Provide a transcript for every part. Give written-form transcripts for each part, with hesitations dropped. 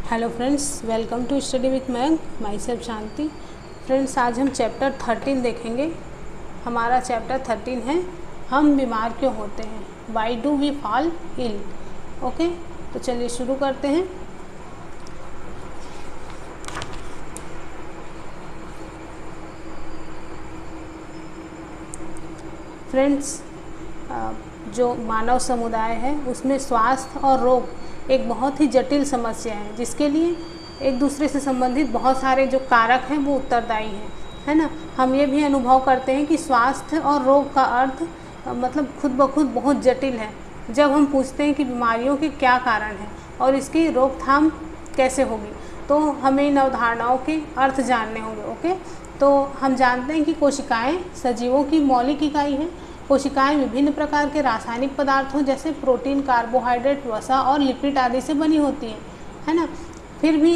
Hello friends, welcome to study with Mayank. Myself Shanti. Friends, आज हम chapter 13 देखेंगे। हमारा चैप्टर 13 है हम बीमार क्यों होते हैं, why do we fall ill. Okay, तो चलिए शुरू करते हैं। फ्रेंड्स, जो मानव समुदाय है उसमें स्वास्थ्य और रोग एक बहुत ही जटिल समस्या है, जिसके लिए एक दूसरे से संबंधित बहुत सारे जो कारक हैं वो उत्तरदायी हैं, है ना। हम ये भी अनुभव करते हैं कि स्वास्थ्य और रोग का अर्थ मतलब खुद ब खुद बहुत जटिल है। जब हम पूछते हैं कि बीमारियों के क्या कारण हैं और इसकी रोकथाम कैसे होगी, तो हमें इन अवधारणाओं के अर्थ जानने होंगे। ओके, तो हम जानते हैं कि कोशिकाएं सजीवों की मौलिक इकाई हैं। कोशिकाएं विभिन्न प्रकार के रासायनिक पदार्थों जैसे प्रोटीन, कार्बोहाइड्रेट, वसा और लिपिड आदि से बनी होती हैं, है ना। फिर भी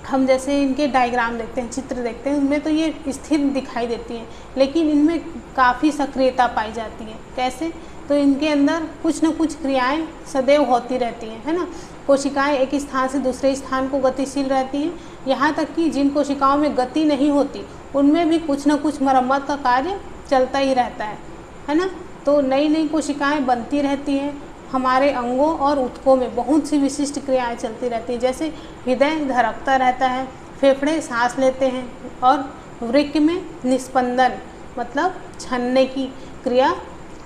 हम जैसे इनके डायग्राम देखते हैं, चित्र देखते हैं, उनमें तो ये स्थिर दिखाई देती हैं, लेकिन इनमें काफ़ी सक्रियता पाई जाती है। कैसे? तो इनके अंदर कुछ न कुछ क्रियाएं सदैव होती रहती हैं, है ना। कोशिकाएं एक स्थान से दूसरे स्थान को गतिशील रहती हैं। यहाँ तक कि जिन कोशिकाओं में गति नहीं होती उनमें भी कुछ न कुछ मरम्मत का कार्य चलता ही रहता है ना। तो नई नई कोशिकाएं बनती रहती हैं। हमारे अंगों और ऊतकों में बहुत सी विशिष्ट क्रियाएं चलती रहती हैं, जैसे हृदय धड़कता रहता है, फेफड़े सांस लेते हैं और वृक्क में निस्पंदन मतलब छनने की क्रिया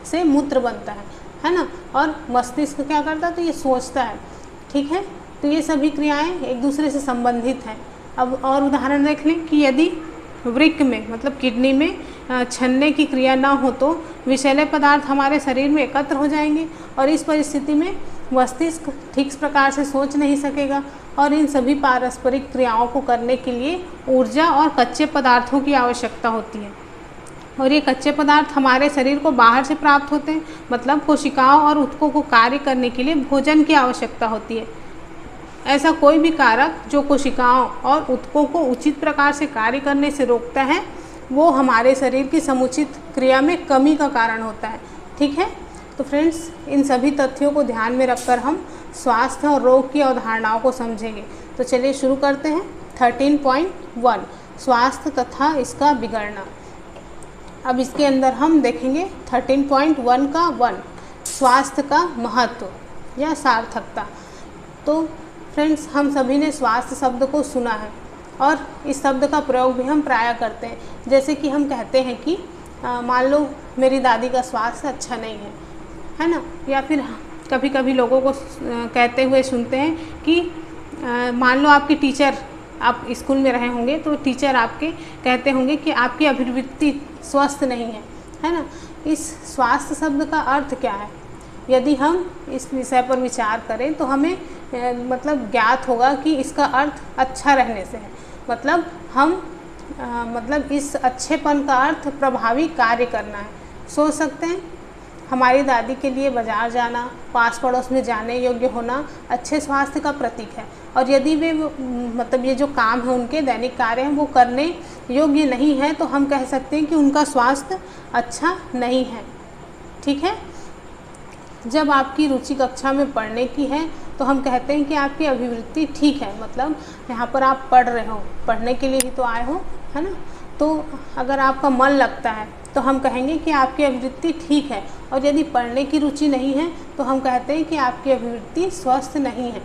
से मूत्र बनता है ना। और मस्तिष्क क्या करता है, तो ये सोचता है, ठीक है। तो ये सभी क्रियाएं एक दूसरे से संबंधित हैं। अब और उदाहरण देख लें कि यदि वृक्क में मतलब किडनी में छनने की क्रिया ना हो तो विषैले पदार्थ हमारे शरीर में एकत्र हो जाएंगे और इस परिस्थिति में मस्तिष्क ठीक प्रकार से सोच नहीं सकेगा और इन सभी पारस्परिक क्रियाओं को करने के लिए ऊर्जा और कच्चे पदार्थों की आवश्यकता होती है। और ये कच्चे पदार्थ हमारे शरीर को बाहर से प्राप्त होते हैं, मतलब कोशिकाओं और ऊतकों को कार्य करने के लिए भोजन की आवश्यकता होती है। ऐसा कोई भी कारक जो कोशिकाओं और ऊतकों को उचित प्रकार से कार्य करने से रोकता है वो हमारे शरीर की समुचित क्रिया में कमी का कारण होता है, ठीक है। तो फ्रेंड्स, इन सभी तथ्यों को ध्यान में रखकर हम स्वास्थ्य और रोग की अवधारणाओं को समझेंगे। तो चलिए शुरू करते हैं। 13.1 स्वास्थ्य तथा इसका बिगड़ना। अब इसके अंदर हम देखेंगे 13.1 का 1 स्वास्थ्य का महत्व या सार्थकता। तो फ्रेंड्स, हम सभी ने स्वास्थ्य शब्द को सुना है और इस शब्द का प्रयोग भी हम प्रायः करते हैं। जैसे कि हम कहते हैं कि मान लो मेरी दादी का स्वास्थ्य अच्छा नहीं है ना। या फिर कभी कभी लोगों को कहते हुए सुनते हैं कि मान लो आपके टीचर, आप स्कूल में रहे होंगे तो टीचर आपके कहते होंगे कि आपकी अभिवृत्ति स्वस्थ नहीं है ना। इस स्वास्थ्य शब्द का अर्थ क्या है? यदि हम इस विषय पर विचार करें तो हमें मतलब ज्ञात होगा कि इसका अर्थ अच्छा रहने से है। मतलब हम मतलब इस अच्छेपन का अर्थ प्रभावी कार्य करना है। सोच सकते हैं, हमारी दादी के लिए बाज़ार जाना, पास पड़ोस में जाने योग्य होना अच्छे स्वास्थ्य का प्रतीक है। और यदि वे मतलब ये जो काम है उनके दैनिक कार्य हैं वो करने योग्य नहीं है तो हम कह सकते हैं कि उनका स्वास्थ्य अच्छा नहीं है, ठीक है। जब आपकी रुचि कक्षा में पढ़ने की है तो हम कहते हैं कि आपकी अभिवृत्ति ठीक है, मतलब यहाँ पर आप पढ़ रहे हो, पढ़ने के लिए ही तो आए हो, है ना। तो अगर आपका मन लगता है तो हम कहेंगे कि आपकी अभिवृत्ति ठीक है। और यदि पढ़ने की रुचि नहीं है तो हम कहते हैं कि आपकी अभिवृत्ति स्वस्थ नहीं है,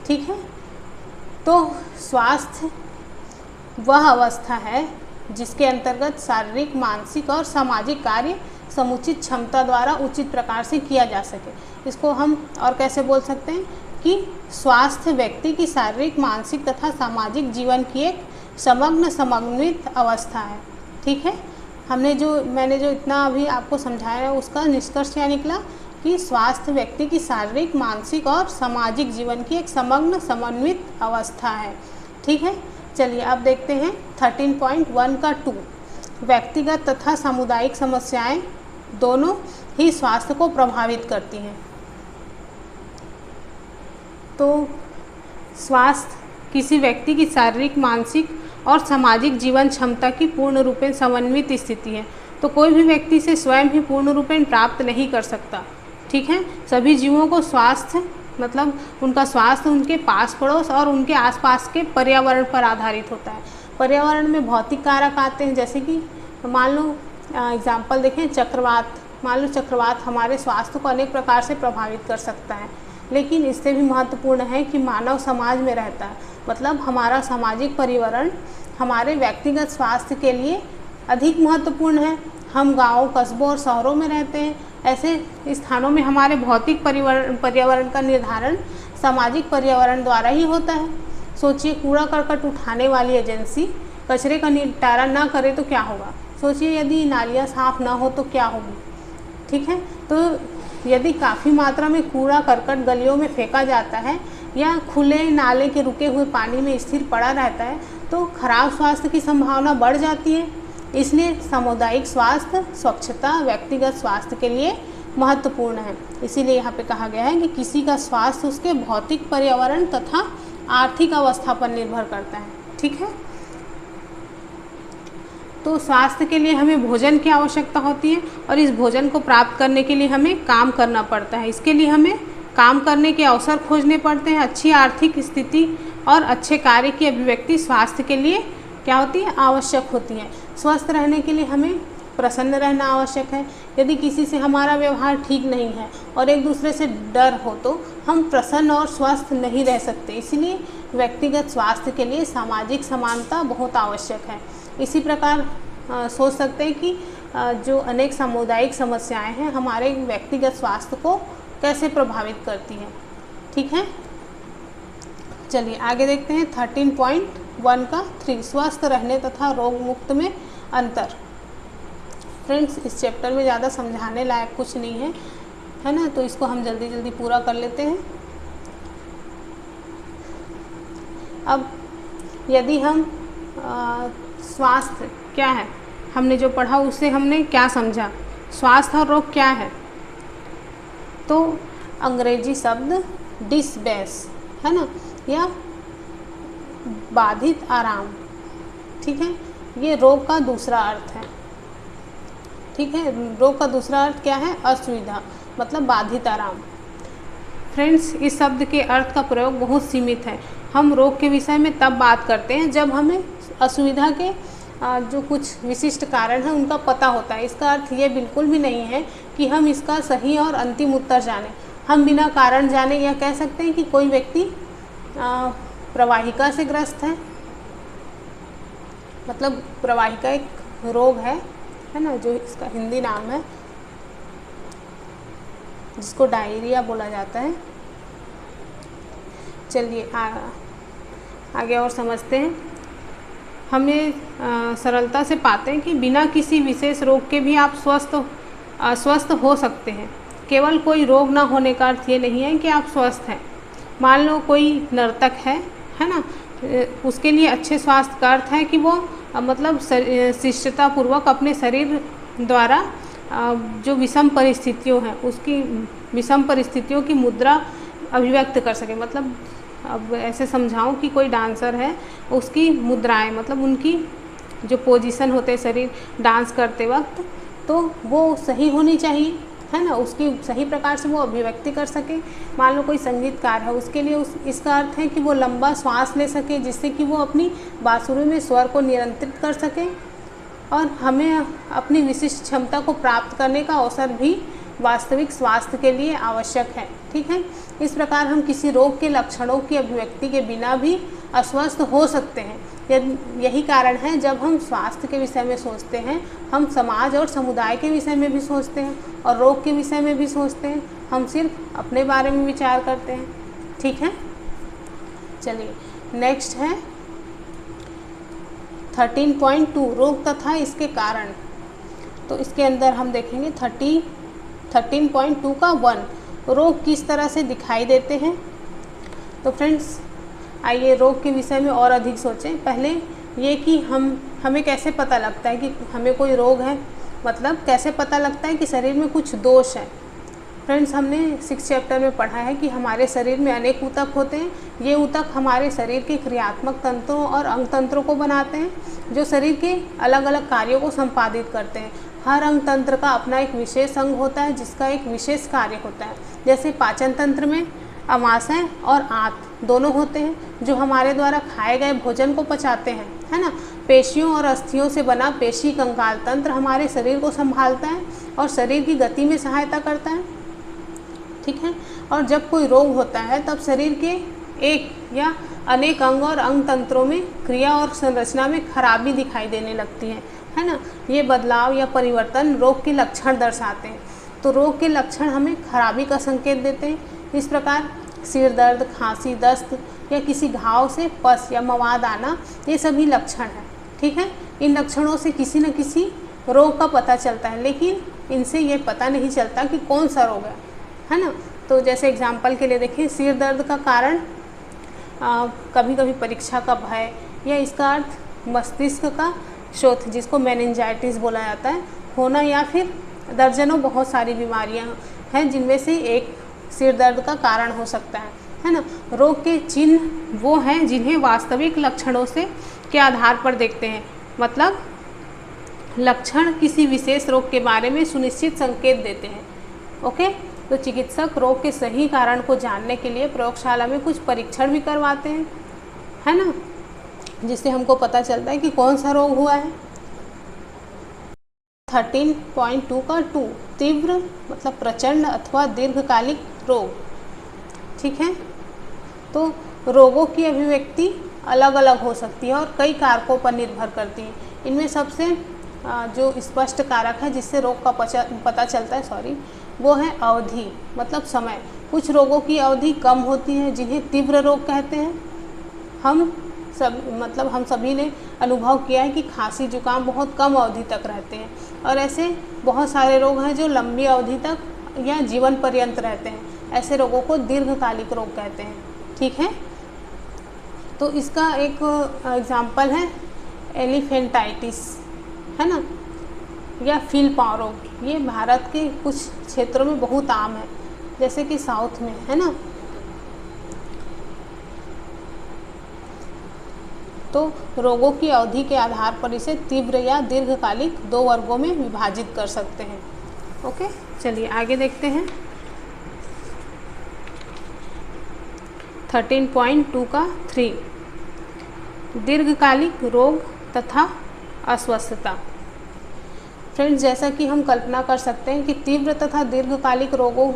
ठीक है। तो स्वास्थ्य वह अवस्था है जिसके अंतर्गत शारीरिक, मानसिक और सामाजिक कार्य समुचित क्षमता द्वारा उचित प्रकार से किया जा सके। इसको हम और कैसे बोल सकते हैं कि स्वास्थ्य व्यक्ति की शारीरिक, मानसिक तथा सामाजिक जीवन की एक समग्र समन्वित अवस्था है, ठीक है। मैंने जो इतना अभी आपको समझाया है उसका निष्कर्ष क्या निकला कि स्वास्थ्य व्यक्ति की शारीरिक, मानसिक और सामाजिक जीवन की एक समग्र समन्वित अवस्था है, ठीक है। चलिए अब देखते हैं 13.1 का 2 व्यक्तिगत तथा सामुदायिक समस्याएं दोनों ही स्वास्थ्य को प्रभावित करती हैं। तो स्वास्थ्य किसी व्यक्ति की शारीरिक, मानसिक और सामाजिक जीवन क्षमता की पूर्ण रूपेण समन्वित स्थिति है। तो कोई भी व्यक्ति इसे स्वयं ही पूर्ण रूपेण प्राप्त नहीं कर सकता, ठीक है। सभी जीवों को स्वास्थ्य मतलब उनका स्वास्थ्य उनके पास पड़ोस और उनके आसपास के पर्यावरण पर आधारित होता है। पर्यावरण में भौतिक कारक आते हैं, जैसे कि मान लो एग्जाम्पल देखें, चक्रवात। मान लो चक्रवात हमारे स्वास्थ्य को अनेक प्रकार से प्रभावित कर सकता है, लेकिन इससे भी महत्वपूर्ण है कि मानव समाज में रहता है, मतलब हमारा सामाजिक पर्यावरण हमारे व्यक्तिगत स्वास्थ्य के लिए अधिक महत्वपूर्ण है। हम गाँव, कस्बों और शहरों में रहते हैं, ऐसे स्थानों में हमारे भौतिक पर्यावरण का निर्धारण सामाजिक पर्यावरण द्वारा ही होता है। सोचिए, कूड़ा करकट उठाने वाली एजेंसी कचरे का निपटारा ना करे तो क्या होगा। सोचिए यदि नालियाँ साफ़ ना हो तो क्या होगी। ठीक है, तो यदि काफ़ी मात्रा में कूड़ा करकट गलियों में फेंका जाता है या खुले नाले के रुके हुए पानी में स्थिर पड़ा रहता है तो खराब स्वास्थ्य की संभावना बढ़ जाती है। इसलिए सामुदायिक स्वास्थ्य, स्वच्छता व्यक्तिगत स्वास्थ्य के लिए महत्वपूर्ण है। इसीलिए यहाँ पे कहा गया है कि किसी का स्वास्थ्य उसके भौतिक पर्यावरण तथा आर्थिक अवस्था पर निर्भर करता है। ठीक है, तो स्वास्थ्य के लिए हमें भोजन की आवश्यकता होती है और इस भोजन को प्राप्त करने के लिए हमें काम करना पड़ता है। इसके लिए हमें काम करने के अवसर खोजने पड़ते हैं। अच्छी आर्थिक स्थिति और अच्छे कार्य की अभिव्यक्ति स्वास्थ्य के लिए क्या होती है, आवश्यक होती है। स्वस्थ रहने के लिए हमें प्रसन्न रहना आवश्यक है। यदि किसी से हमारा व्यवहार ठीक नहीं है और एक दूसरे से डर हो तो हम प्रसन्न और स्वस्थ नहीं रह सकते। इसीलिए व्यक्तिगत स्वास्थ्य के लिए सामाजिक समानता बहुत आवश्यक है। इसी प्रकार सोच सकते हैं कि जो अनेक सामुदायिक समस्याएं हैं हमारे व्यक्तिगत स्वास्थ्य को कैसे प्रभावित करती हैं। ठीक है, चलिए आगे देखते हैं 13.1 का 3 स्वस्थ रहने तथा रोग मुक्त में अंतर। फ्रेंड्स, इस चैप्टर में ज़्यादा समझाने लायक कुछ नहीं है ना, तो इसको हम जल्दी जल्दी पूरा कर लेते हैं। अब यदि हम स्वास्थ्य क्या है, हमने जो पढ़ा उससे हमने क्या समझा, स्वास्थ्य और रोग क्या है, तो अंग्रेजी शब्द डिसबेस है ना, या बाधित आराम। ठीक है, ये रोग का दूसरा अर्थ है। ठीक है, रोग का दूसरा अर्थ क्या है, असुविधा, मतलब बाधित आराम। फ्रेंड्स, इस शब्द के अर्थ का प्रयोग बहुत सीमित है। हम रोग के विषय में तब बात करते हैं जब हमें असुविधा के जो कुछ विशिष्ट कारण हैं उनका पता होता है। इसका अर्थ ये बिल्कुल भी नहीं है कि हम इसका सही और अंतिम उत्तर जानें। हम बिना कारण जाने यह कह सकते हैं कि कोई व्यक्ति प्रवाहिका से ग्रस्त है, मतलब प्रवाहिका एक रोग है ना, जो इसका हिंदी नाम है, जिसको डायरिया बोला जाता है। चलिए आगे और समझते हैं। हमें सरलता से पाते हैं कि बिना किसी विशेष रोग के भी आप स्वस्थ हो सकते हैं। केवल कोई रोग ना होने का अर्थ ये नहीं है कि आप स्वस्थ हैं। मान लो कोई नर्तक है ना, उसके लिए अच्छे स्वास्थ्य का अर्थ है कि वो मतलब शिष्टतापूर्वक अपने शरीर द्वारा जो विषम परिस्थितियों हैं उसकी विषम परिस्थितियों की मुद्रा अभिव्यक्त कर सके। मतलब अब ऐसे समझाऊं कि कोई डांसर है, उसकी मुद्राएं मतलब उनकी जो पोजीशन होते हैं शरीर डांस करते वक्त, तो वो सही होनी चाहिए है ना, उसकी सही प्रकार से वो अभिव्यक्ति कर सके। मान लो कोई संगीतकार है, उसके लिए इसका अर्थ है कि वो लंबा श्वास ले सके जिससे कि वो अपनी बांसुरी में स्वर को नियंत्रित कर सके। और हमें अपनी विशिष्ट क्षमता को प्राप्त करने का अवसर भी वास्तविक स्वास्थ्य के लिए आवश्यक है। ठीक है, इस प्रकार हम किसी रोग के लक्षणों की अभिव्यक्ति के बिना भी अस्वस्थ हो सकते हैं। यही कारण है जब हम स्वास्थ्य के विषय में सोचते हैं, हम समाज और समुदाय के विषय में भी सोचते हैं और रोग के विषय में भी सोचते हैं। हम सिर्फ अपने बारे में विचार करते हैं। ठीक है, चलिए नेक्स्ट है 13.2 रोग तथा इसके कारण। तो इसके अंदर हम देखेंगे 13.2 का 1 रोग किस तरह से दिखाई देते हैं। तो फ्रेंड्स, आइए रोग के विषय में और अधिक सोचें। पहले ये कि हमें कैसे पता लगता है कि हमें कोई रोग है, मतलब कैसे पता लगता है कि शरीर में कुछ दोष है। फ्रेंड्स, हमने 6 चैप्टर में पढ़ा है कि हमारे शरीर में अनेक ऊतक होते हैं। ये ऊतक हमारे शरीर के क्रियात्मक तंत्रों और अंग तंत्रों को बनाते हैं, जो शरीर के अलग अलग कार्यों को संपादित करते हैं। हर अंग तंत्र का अपना एक विशेष अंग होता है जिसका एक विशेष कार्य होता है। जैसे पाचन तंत्र में अमाशय और आंत दोनों होते हैं, जो हमारे द्वारा खाए गए भोजन को पचाते हैं, है ना। पेशियों और अस्थियों से बना पेशी कंकाल तंत्र हमारे शरीर को संभालता है और शरीर की गति में सहायता करता है, ठीक है। और जब कोई रोग होता है तब शरीर के एक या अनेक अंग और अंग तंत्रों में क्रिया और संरचना में खराबी दिखाई देने लगती है ना। ये बदलाव या परिवर्तन रोग के लक्षण दर्शाते हैं। तो रोग के लक्षण हमें खराबी का संकेत देते हैं। इस प्रकार सिर दर्द, खांसी, दस्त या किसी घाव से पस या मवाद आना, ये सभी लक्षण हैं, ठीक है। इन लक्षणों से किसी न किसी रोग का पता चलता है, लेकिन इनसे ये पता नहीं चलता कि कौन सा रोग है ना। तो जैसे एग्जाम्पल के लिए देखिए, सिर दर्द का कारण कभी कभी परीक्षा का भय या इसका अर्थ मस्तिष्क का शोथ, जिसको मेनिंजाइटिस बोला जाता है, होना, या फिर दर्जनों बहुत सारी बीमारियां हैं जिनमें से एक सिर दर्द का कारण हो सकता है ना। रोग के चिन्ह वो हैं जिन्हें वास्तविक लक्षणों से के आधार पर देखते हैं, मतलब लक्षण किसी विशेष रोग के बारे में सुनिश्चित संकेत देते हैं। ओके, तो चिकित्सक रोग के सही कारण को जानने के लिए प्रयोगशाला में कुछ परीक्षण भी करवाते हैं, है ना, जिससे हमको पता चलता है कि कौन सा रोग हुआ है। 13.2 का 2, तीव्र मतलब प्रचंड अथवा दीर्घकालिक रोग, ठीक है। तो रोगों की अभिव्यक्ति अलग अलग हो सकती है और कई कारकों पर निर्भर करती है। इनमें सबसे जो स्पष्ट कारक है जिससे रोग का पता चलता है वो है अवधि, मतलब समय। कुछ रोगों की अवधि कम होती है जिन्हें तीव्र रोग कहते हैं। हम सभी ने अनुभव किया है कि खांसी जुकाम बहुत कम अवधि तक रहते हैं, और ऐसे बहुत सारे रोग हैं जो लंबी अवधि तक या जीवन पर्यंत रहते हैं। ऐसे रोगों को दीर्घकालिक रोग कहते हैं, ठीक है। तो इसका एक एग्जाम्पल है एलिफेंटाइटिस, है ना, या फील पाँव रोग। ये भारत के कुछ क्षेत्रों में बहुत आम है, जैसे कि साउथ में, है ना। तो रोगों की अवधि के आधार पर इसे तीव्र या दीर्घकालिक 2 वर्गों में विभाजित कर सकते हैं। ओके, चलिए आगे देखते हैं। 13.2 का 3, दीर्घकालिक रोग तथा अस्वस्थता। फ्रेंड्स, जैसा कि हम कल्पना कर सकते हैं कि तीव्र तथा दीर्घकालिक रोगों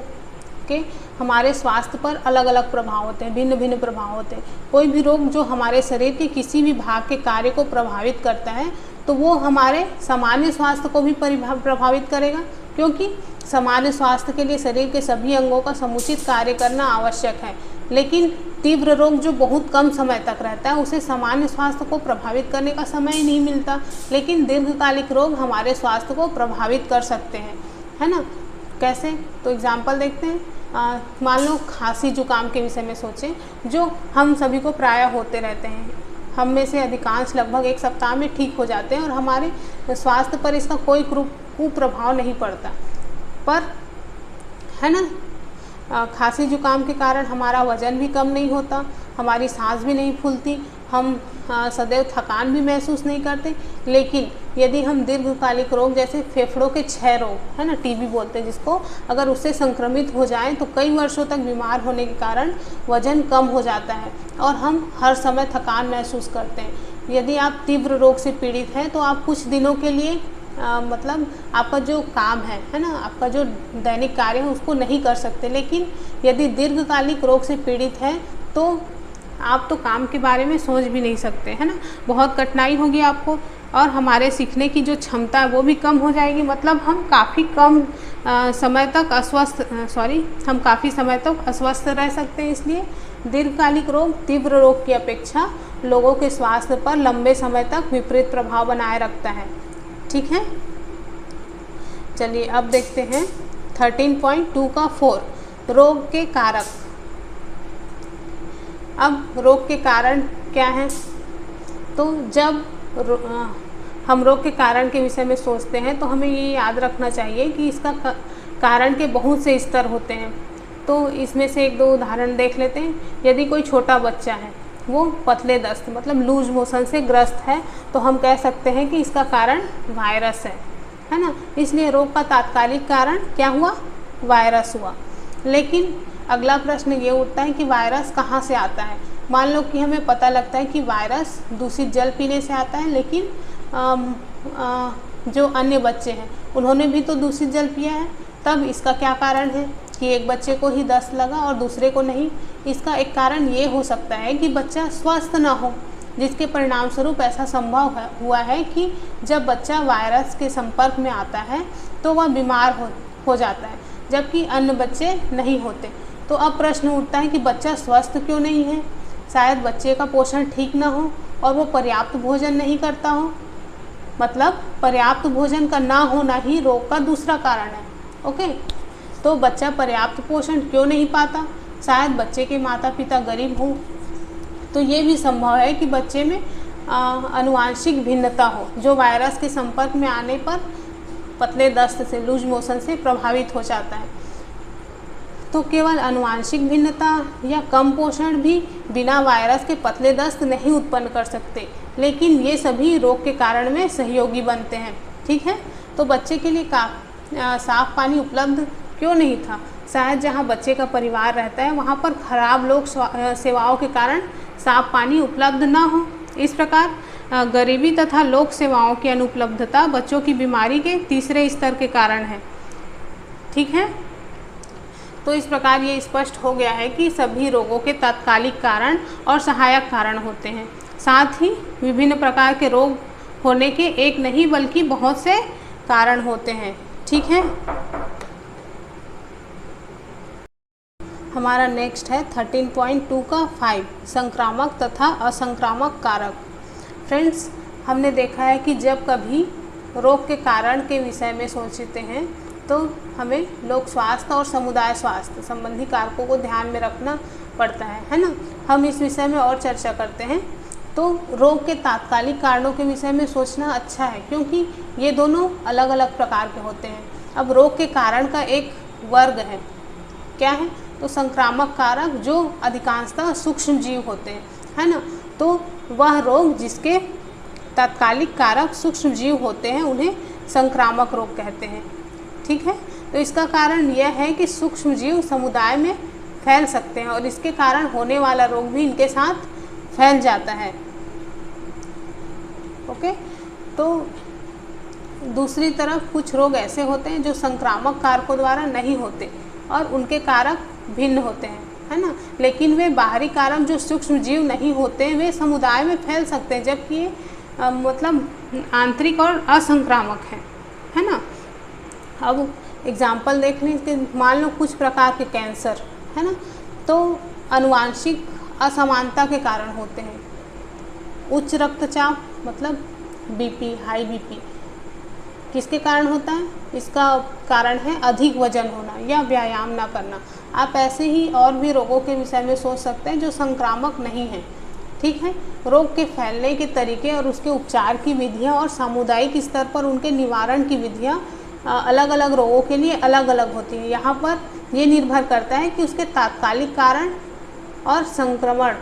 के हमारे स्वास्थ्य पर अलग अलग प्रभाव होते हैं, भिन्न भिन्न प्रभाव होते हैं। कोई भी रोग जो हमारे शरीर के किसी भी भाग के कार्य को प्रभावित करता है तो वो हमारे सामान्य स्वास्थ्य को भी प्रभावित करेगा, क्योंकि सामान्य स्वास्थ्य के लिए शरीर के सभी अंगों का समुचित कार्य करना आवश्यक है। लेकिन तीव्र रोग जो बहुत कम समय तक रहता है उसे सामान्य स्वास्थ्य को प्रभावित करने का समय ही नहीं मिलता, लेकिन दीर्घकालिक रोग हमारे स्वास्थ्य को प्रभावित कर सकते हैं, है ना। कैसे? तो एग्जाम्पल देखते हैं। मान लो खांसी जुकाम के विषय में सोचें, जो हम सभी को प्रायः होते रहते हैं। हम में से अधिकांश लगभग 1 सप्ताह में ठीक हो जाते हैं और हमारे स्वास्थ्य पर इसका कोई कुप्रभाव नहीं पड़ता। पर है ना, खांसी जुकाम के कारण हमारा वज़न भी कम नहीं होता, हमारी सांस भी नहीं फूलती, हम सदैव थकान भी महसूस नहीं करते। लेकिन यदि हम दीर्घकालिक रोग जैसे फेफड़ों के क्षय रोग, है ना, टीबी बोलते हैं जिसको, अगर उससे संक्रमित हो जाएं तो कई वर्षों तक बीमार होने के कारण वज़न कम हो जाता है और हम हर समय थकान महसूस करते हैं। यदि आप तीव्र रोग से पीड़ित हैं तो आप कुछ दिनों के लिए मतलब आपका जो काम है ना, आपका जो दैनिक कार्य है उसको नहीं कर सकते। लेकिन यदि दीर्घकालिक रोग से पीड़ित है तो आप तो काम के बारे में सोच भी नहीं सकते, है ना। बहुत कठिनाई होगी आपको और हमारे सीखने की जो क्षमता है वो भी कम हो जाएगी। मतलब हम काफ़ी समय तक अस्वस्थ रह सकते हैं। इसलिए दीर्घकालिक रोग तीव्र रोग की अपेक्षा लोगों के स्वास्थ्य पर लंबे समय तक विपरीत प्रभाव बनाए रखता है, ठीक है। चलिए अब देखते हैं 13.2 का 4, रोग के कारक। अब रोग के कारण क्या हैं? तो जब हम रोग के कारण के विषय में सोचते हैं तो हमें ये याद रखना चाहिए कि इसका कारण के बहुत से स्तर होते हैं। तो इसमें से 1-2 उदाहरण देख लेते हैं। यदि कोई छोटा बच्चा है, वो पतले दस्त मतलब लूज मोशन से ग्रस्त है, तो हम कह सकते हैं कि इसका कारण वायरस है ना। इसलिए रोग का तात्कालिक कारण क्या हुआ? वायरस हुआ। लेकिन अगला प्रश्न ये उठता है कि वायरस कहाँ से आता है। मान लो कि हमें पता लगता है कि वायरस दूषित जल पीने से आता है, लेकिन जो अन्य बच्चे हैं उन्होंने भी तो दूषित जल पिया है, तब इसका क्या कारण है कि एक बच्चे को ही दस्त लगा और दूसरे को नहीं। इसका एक कारण ये हो सकता है कि बच्चा स्वस्थ ना हो, जिसके परिणाम स्वरूप ऐसा संभव हुआ है कि जब बच्चा वायरस के संपर्क में आता है तो वह बीमार हो जाता है, जबकि अन्य बच्चे नहीं होते। तो अब प्रश्न उठता है कि बच्चा स्वस्थ क्यों नहीं है। शायद बच्चे का पोषण ठीक ना हो और वो पर्याप्त भोजन नहीं करता हो, मतलब पर्याप्त भोजन का ना होना ही रोग का दूसरा कारण है। ओके, तो बच्चा पर्याप्त पोषण क्यों नहीं पाता। शायद बच्चे के माता पिता गरीब हों, तो ये भी संभव है कि बच्चे में आनुवांशिक भिन्नता हो, जो वायरस के संपर्क में आने पर पतले दस्त से, लूज मोशन से प्रभावित हो जाता है। तो केवल आनुवांशिक भिन्नता या कम पोषण भी बिना वायरस के पतले दस्त नहीं उत्पन्न कर सकते, लेकिन ये सभी रोग के कारण में सहयोगी बनते हैं। ठीक है, तो बच्चे के लिए साफ पानी उपलब्ध क्यों नहीं था। शायद जहाँ बच्चे का परिवार रहता है वहाँ पर खराब लोक सेवाओं के कारण साफ पानी उपलब्ध ना हो। इस प्रकार गरीबी तथा लोक सेवाओं की अनुपलब्धता बच्चों की बीमारी के तीसरे स्तर के कारण है। ठीक है, तो इस प्रकार ये स्पष्ट हो गया है कि सभी रोगों के तात्कालिक कारण और सहायक कारण होते हैं। साथ ही विभिन्न प्रकार के रोग होने के एक नहीं बल्कि बहुत से कारण होते हैं। ठीक है, हमारा नेक्स्ट है 13.2 का 5 संक्रामक तथा असंक्रामक कारक। फ्रेंड्स, हमने देखा है कि जब कभी रोग के कारण के विषय में सोचते हैं तो हमें लोक स्वास्थ्य और समुदाय स्वास्थ्य संबंधी कारकों को ध्यान में रखना पड़ता है ना। हम इस विषय में और चर्चा करते हैं। तो रोग के तात्कालिक कारणों के विषय में सोचना अच्छा है, क्योंकि ये दोनों अलग अलग प्रकार के होते हैं। अब रोग के कारण का एक वर्ग है, क्या है, तो संक्रामक कारक, जो अधिकांशतः सूक्ष्म जीव होते हैं, है ना। तो वह रोग जिसके तात्कालिक कारक सूक्ष्म जीव होते हैं उन्हें संक्रामक रोग कहते हैं। ठीक है, तो इसका कारण यह है कि सूक्ष्म जीव समुदाय में फैल सकते हैं और इसके कारण होने वाला रोग भी इनके साथ फैल जाता है। ओके, तो दूसरी तरफ कुछ रोग ऐसे होते हैं जो संक्रामक कारकों द्वारा नहीं होते और उनके कारक भिन्न होते हैं, है ना, लेकिन वे बाहरी कारक जो सूक्ष्म जीव नहीं होते वे समुदाय में फैल सकते हैं, जबकि ये मतलब आंतरिक और असंक्रामक है ना। अब एग्जाम्पल देख लें इसके। मान लो कुछ प्रकार के कैंसर, है ना, तो आनुवांशिक असमानता के कारण होते हैं। उच्च रक्तचाप मतलब बीपी, हाई बीपी किसके कारण होता है। इसका कारण है अधिक वजन होना या व्यायाम ना करना। आप ऐसे ही और भी रोगों के विषय में सोच सकते हैं जो संक्रामक नहीं हैं। ठीक है, रोग के फैलने के तरीके और उसके उपचार की विधियां और सामुदायिक स्तर पर उनके निवारण की विधियां अलग अलग रोगों के लिए अलग अलग होती हैं। यहाँ पर ये निर्भर करता है कि उसके तात्कालिक कारण और संक्रमण,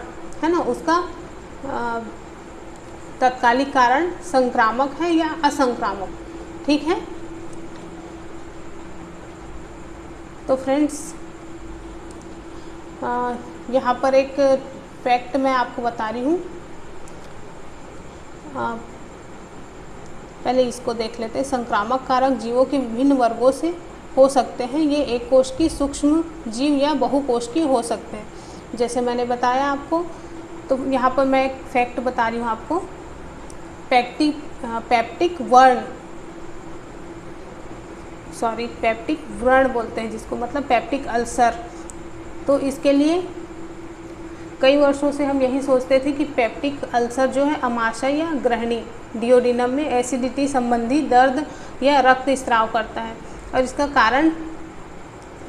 है ना, उसका तात्कालिक कारण संक्रामक है या असंक्रामक। ठीक है, तो फ्रेंड्स यहाँ पर एक फैक्ट मैं आपको बता रही हूँ। पहले इसको देख लेते हैं। संक्रामक कारक जीवों के विभिन्न वर्गों से हो सकते हैं। ये एक कोश की सूक्ष्म जीव या बहुकोश की हो सकते हैं, जैसे मैंने बताया आपको। तो यहाँ पर मैं एक फैक्ट बता रही हूँ आपको। पेप्टिक व्रण बोलते हैं जिसको, मतलब पेप्टिक अल्सर। तो इसके लिए कई वर्षों से हम यही सोचते थे कि पेप्टिक अल्सर जो है अमाशय या ग्रहणी डिओडिनम में एसिडिटी संबंधी दर्द या रक्त स्राव करता है और इसका कारण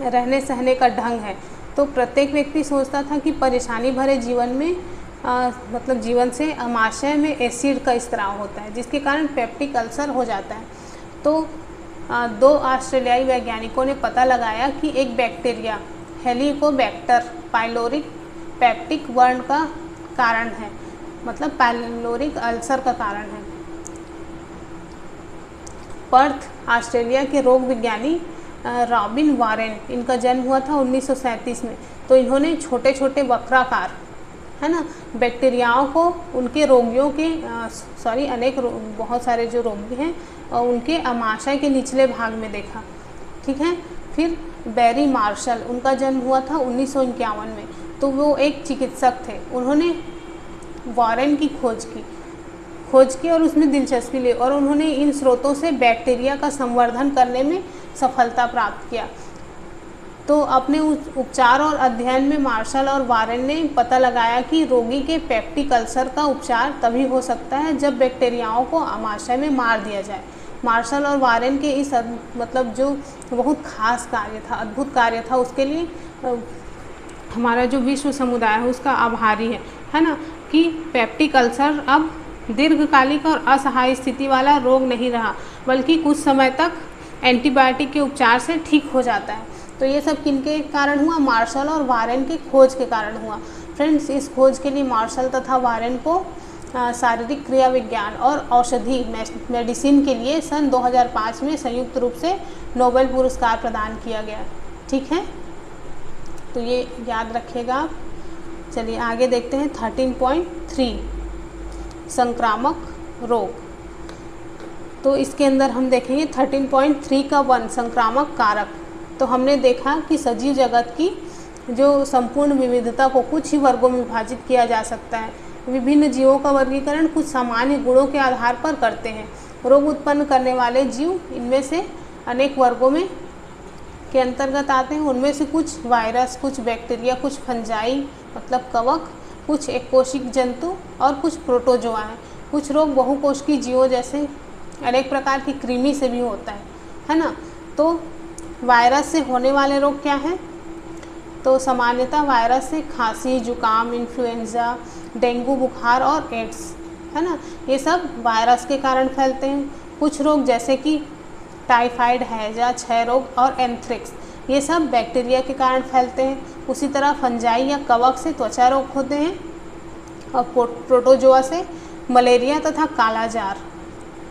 रहने सहने का ढंग है। तो प्रत्येक व्यक्ति सोचता था कि परेशानी भरे जीवन में मतलब जीवन से अमाशय में एसिड का स्राव होता है, जिसके कारण पेप्टिक अल्सर हो जाता है। तो 2 ऑस्ट्रेलियाई वैज्ञानिकों ने पता लगाया कि एक बैक्टीरिया हेलिकोबैक्टर पाइलोरी पेप्टिक व्रण का कारण है, मतलब पाइलोरिक अल्सर का कारण है। पर्थ ऑस्ट्रेलिया के रोग विज्ञानी रॉबिन वारेन, इनका जन्म हुआ था 1937 में। तो इन्होंने छोटे छोटे वक्राकार, है ना, बैक्टीरियाओं को उनके रोगियों के बहुत सारे जो रोगी हैं और उनके आमाशय के निचले भाग में देखा। ठीक है। फिर बैरी मार्शल, उनका जन्म हुआ था 1951 में। तो वो एक चिकित्सक थे। उन्होंने वारेन की खोज की और उसमें दिलचस्पी ली और उन्होंने इन स्रोतों से बैक्टीरिया का संवर्धन करने में सफलता प्राप्त किया। तो अपने उपचार और अध्ययन में मार्शल और वारेन ने पता लगाया कि रोगी के पेप्टिक अल्सर का उपचार तभी हो सकता है जब बैक्टीरियाओं को आमाशय में मार दिया जाए। मार्शल और वारेन के इस जो बहुत खास कार्य था, अद्भुत कार्य था, उसके लिए हमारा जो विश्व समुदाय है उसका आभारी है ना, कि पेप्टिक अल्सर अब दीर्घकालिक और असहाय स्थिति वाला रोग नहीं रहा, बल्कि कुछ समय तक एंटीबायोटिक के उपचार से ठीक हो जाता है। तो ये सब किनके कारण हुआ? मार्शल और वारेन के खोज के कारण हुआ। फ्रेंड्स, इस खोज के लिए मार्शल तथा वारेन को शारीरिक क्रिया विज्ञान और औषधि मेडिसिन के लिए सन 2005 में संयुक्त रूप से नोबेल पुरस्कार प्रदान किया गया। ठीक है, तो ये याद रखिएगा आप। चलिए आगे देखते हैं 13.3 संक्रामक रोग। तो इसके अंदर हम देखेंगे 13.3 का 1 संक्रामक कारक। तो हमने देखा कि सजीव जगत की जो संपूर्ण विविधता को कुछ ही वर्गों में विभाजित किया जा सकता है। विभिन्न जीवों का वर्गीकरण कुछ सामान्य गुणों के आधार पर करते हैं। रोग उत्पन्न करने वाले जीव इनमें से अनेक वर्गों में के अंतर्गत आते हैं। उनमें से कुछ वायरस, कुछ बैक्टीरिया, कुछ फंजाई मतलब कवक, कुछ एककोशिक जंतु और कुछ प्रोटोजोआ हैं। कुछ रोग बहुकोशिकीय जीवों जैसे अनेक प्रकार की कृमि से भी होता है ना। तो वायरस से होने वाले रोग क्या हैं? तो सामान्यतः वायरस से खांसी, जुकाम, इन्फ्लुएंजा, डेंगू बुखार और एड्स, है ना, ये सब वायरस के कारण फैलते हैं। कुछ रोग जैसे कि टाइफाइड, हैजा, क्षय रोग और एंथ्रेक्स, ये सब बैक्टीरिया के कारण फैलते हैं। उसी तरह फंजाई या कवक से त्वचा रोग होते हैं और प्रोटोजोआ से मलेरिया तथा कालाजार,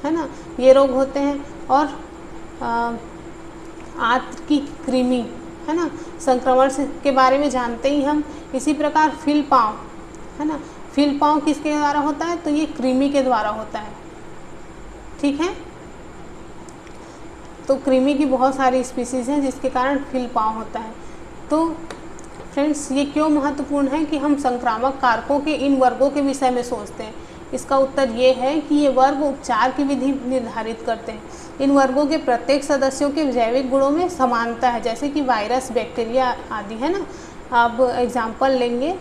है ना, ये रोग होते हैं। और आंत की कृमि, है ना, संक्रमण से के बारे में जानते ही हम। इसी प्रकार फिल पाँव, है ना, फिल पाँव किसके द्वारा होता है? तो ये कृमि के द्वारा होता है। ठीक है, तो कृमि की बहुत सारी स्पीसीज हैं जिसके कारण फिल पाँव होता है। तो फ्रेंड्स, ये क्यों महत्वपूर्ण है कि हम संक्रामक कारकों के इन वर्गों के विषय में सोचते हैं? इसका उत्तर ये है कि ये वर्ग उपचार की विधि निर्धारित करते हैं। इन वर्गों के प्रत्येक सदस्यों के जैविक गुणों में समानता है, जैसे कि वायरस, बैक्टीरिया आदि, है ना। अब एग्जाम्पल लेंगे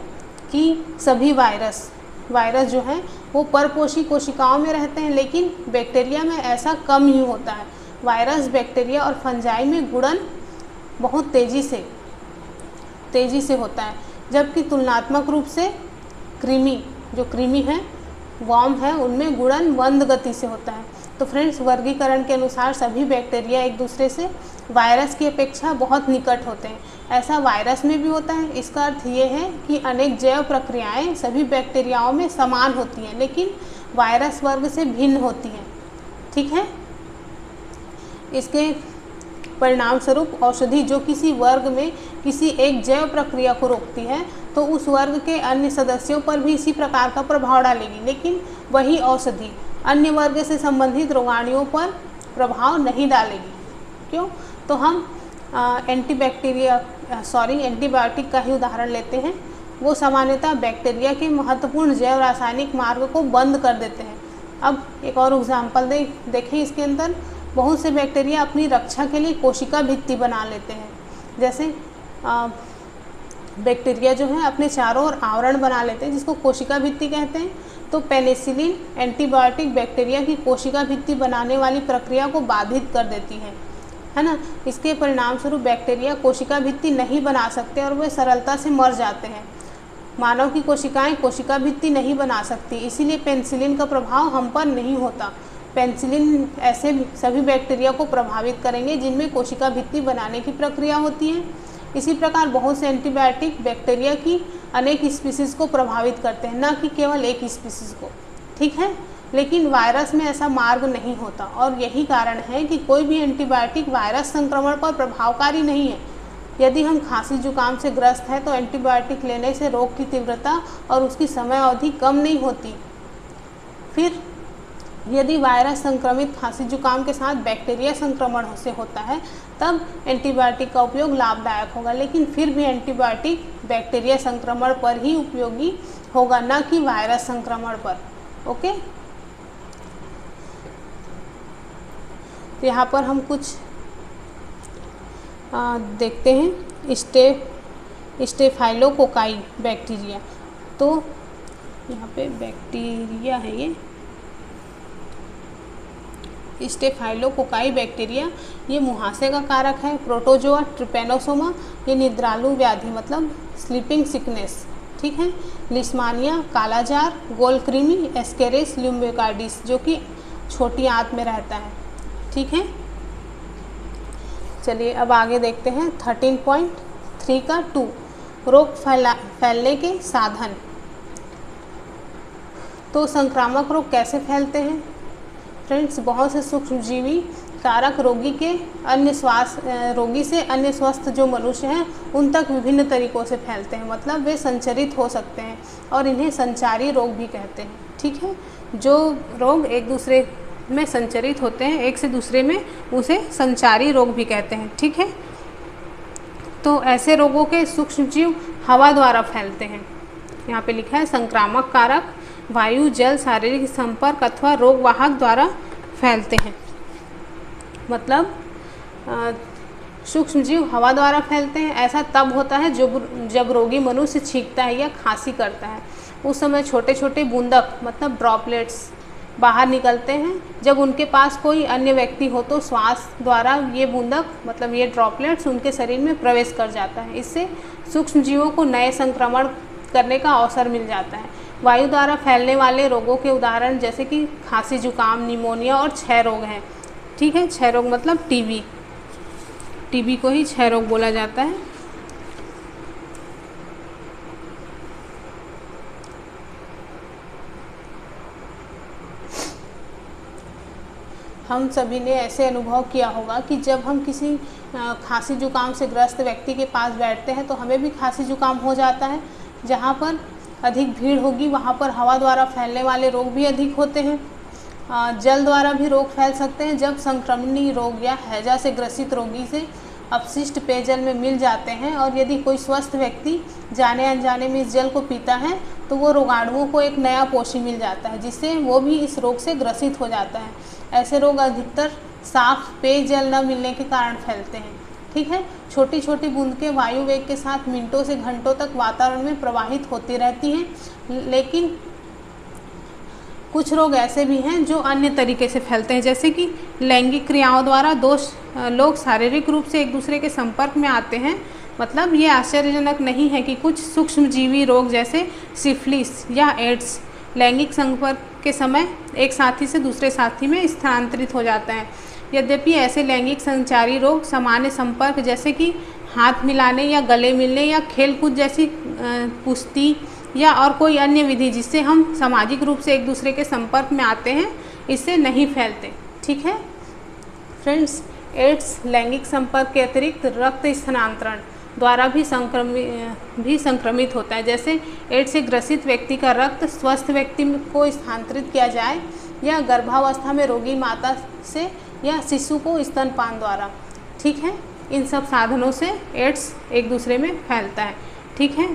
कि सभी वायरस जो हैं वो परपोषी कोशिकाओं में रहते हैं, लेकिन बैक्टीरिया में ऐसा कम ही होता है। वायरस, बैक्टीरिया और फंजाई में गुणन बहुत तेज़ी से होता है, जबकि तुलनात्मक रूप से कृमि है, वर्म है, उनमें गुणन मंद गति से होता है। तो फ्रेंड्स, वर्गीकरण के अनुसार सभी बैक्टीरिया एक दूसरे से वायरस की अपेक्षा बहुत निकट होते हैं। ऐसा वायरस में भी होता है। इसका अर्थ ये है कि अनेक जैव प्रक्रियाएं सभी बैक्टीरियाओं में समान होती हैं, लेकिन वायरस वर्ग से भिन्न होती हैं। ठीक है, इसके परिणाम स्वरूप औषधि जो किसी वर्ग में किसी एक जैव प्रक्रिया को रोकती है, तो उस वर्ग के अन्य सदस्यों पर भी इसी प्रकार का प्रभाव डालेगी, लेकिन वही औषधि अन्य वर्ग से संबंधित रोगाणुओं पर प्रभाव नहीं डालेगी। क्यों? तो हम एंटीबायोटिक का ही उदाहरण लेते हैं। वो सामान्यतः बैक्टीरिया के महत्वपूर्ण जैव रासायनिक मार्ग को बंद कर देते हैं। अब एक और एग्जाम्पल देखें। इसके अंदर बहुत से बैक्टीरिया अपनी रक्षा के लिए कोशिका भित्ति बना लेते हैं। जैसे बैक्टीरिया जो है अपने चारों ओर आवरण बना लेते हैं, जिसको कोशिका भित्ति कहते हैं। तो पेनिसिलिन एंटीबायोटिक बैक्टीरिया की कोशिका भित्ति बनाने वाली प्रक्रिया को बाधित कर देती है ना। इसके परिणाम स्वरूप बैक्टीरिया कोशिका भित्ति नहीं बना सकते और वे सरलता से मर जाते हैं। मानव की कोशिकाएं कोशिका भित्ति नहीं बना सकती, इसीलिए पेनिसिलिन का प्रभाव हम पर नहीं होता। पेनिसिलिन ऐसे सभी बैक्टीरिया को प्रभावित करेंगे जिनमें कोशिका भित्ति बनाने की प्रक्रिया होती है। इसी प्रकार बहुत से एंटीबायोटिक बैक्टीरिया की अनेक स्पीसीज़ को प्रभावित करते हैं, न कि केवल एक स्पीसीज़ को। ठीक है, लेकिन वायरस में ऐसा मार्ग नहीं होता और यही कारण है कि कोई भी एंटीबायोटिक वायरस संक्रमण पर प्रभावकारी नहीं है। यदि हम खांसी जुकाम से ग्रस्त हैं तो एंटीबायोटिक लेने से रोग की तीव्रता और उसकी समय अवधि कम नहीं होती। फिर यदि वायरस संक्रमित खांसी जुकाम के साथ बैक्टीरिया संक्रमण से होता है तब एंटीबायोटिक का उपयोग लाभदायक होगा, लेकिन फिर भी एंटीबायोटिक बैक्टीरिया संक्रमण पर ही उपयोगी होगा, न कि वायरस संक्रमण पर। ओके, तो यहाँ पर हम कुछ देखते हैं स्टेफाइलोकोकाई बैक्टीरिया। तो यहाँ पे बैक्टीरिया है, ये स्टेफाइलोकोकाई बैक्टीरिया ये मुहासे का कारक है। प्रोटोजोआ ट्रिपेनोसोमा ये निद्रालु व्याधि मतलब स्लीपिंग सिकनेस, ठीक है। लिस्मानिया कालाजार, गोलकृमि एस्केरिस ल्यूम्बोकार्डिस जो कि छोटी आंत में रहता है, ठीक है। चलिए अब आगे देखते हैं 13.3 का 2 रोग फैलने के साधन। तो संक्रामक रोग कैसे फैलते हैं फ्रेंड्स? बहुत से सूक्ष्मजीवी कारक रोगी से अन्य स्वस्थ जो मनुष्य हैं उन तक विभिन्न तरीकों से फैलते हैं, मतलब वे संचरित हो सकते हैं और इन्हें संचारी रोग भी कहते हैं, ठीक है। जो रोग एक दूसरे में संचरित होते हैं एक से दूसरे में, उसे संचारी रोग भी कहते हैं, ठीक है। तो ऐसे रोगों के सूक्ष्मजीव हवा द्वारा फैलते हैं। यहाँ पे लिखा है संक्रामक कारक वायु, जल, शारीरिक संपर्क अथवा रोगवाहक द्वारा फैलते हैं। मतलब सूक्ष्मजीव हवा द्वारा फैलते हैं। ऐसा तब होता है जब रोगी मनुष्य छींकता है या खांसी करता है, उस समय छोटे छोटे बूंदक मतलब ड्रॉपलेट्स बाहर निकलते हैं। जब उनके पास कोई अन्य व्यक्ति हो तो श्वास द्वारा ये बूंदक मतलब ये ड्रॉपलेट्स उनके शरीर में प्रवेश कर जाता है। इससे सूक्ष्मजीवों को नए संक्रमण करने का अवसर मिल जाता है। वायु द्वारा फैलने वाले रोगों के उदाहरण जैसे कि खांसी जुकाम, निमोनिया और क्षय रोग हैं, ठीक है। क्षय रोग मतलब टीबी को ही क्षय रोग बोला जाता है। हम सभी ने ऐसे अनुभव किया होगा कि जब हम किसी खांसी जुकाम से ग्रस्त व्यक्ति के पास बैठते हैं तो हमें भी खांसी जुकाम हो जाता है। जहाँ पर अधिक भीड़ होगी वहाँ पर हवा द्वारा फैलने वाले रोग भी अधिक होते हैं। जल द्वारा भी रोग फैल सकते हैं। जब संक्रमणीय रोग या हैजा से ग्रसित रोगी से अपशिष्ट पेयजल में मिल जाते हैं और यदि कोई स्वस्थ व्यक्ति जाने अनजाने में इस जल को पीता है तो वो रोगाणुओं को एक नया पोषी मिल जाता है, जिससे वो भी इस रोग से ग्रसित हो जाता है। ऐसे रोग अधिकतर साफ पेयजल न मिलने के कारण फैलते हैं, ठीक है। छोटी छोटी बूंदें वायु वेग के साथ मिनटों से घंटों तक वातावरण में प्रवाहित होती रहती हैं। लेकिन कुछ रोग ऐसे भी हैं जो अन्य तरीके से फैलते हैं, जैसे कि लैंगिक क्रियाओं द्वारा लोग शारीरिक रूप से एक दूसरे के संपर्क में आते हैं। मतलब ये आश्चर्यजनक नहीं है कि कुछ सूक्ष्मजीवी रोग जैसे सिफिलिस या एड्स लैंगिक संपर्क के समय एक साथी से दूसरे साथी में स्थानांतरित हो जाता है। यद्यपि ऐसे लैंगिक संचारी रोग सामान्य संपर्क जैसे कि हाथ मिलाने या गले मिलने या खेलकूद जैसी कुश्ती या और कोई अन्य विधि जिससे हम सामाजिक रूप से एक दूसरे के संपर्क में आते हैं, इससे नहीं फैलते, ठीक है फ्रेंड्स। एड्स लैंगिक संपर्क के अतिरिक्त रक्त स्थानांतरण द्वारा भी संक्रमित होता है। जैसे एड्स से ग्रसित व्यक्ति का रक्त स्वस्थ व्यक्ति को स्थानांतरित किया जाए या गर्भावस्था में रोगी माता से या शिशु को स्तनपान द्वारा, ठीक है। इन सब साधनों से एड्स एक दूसरे में फैलता है, ठीक है।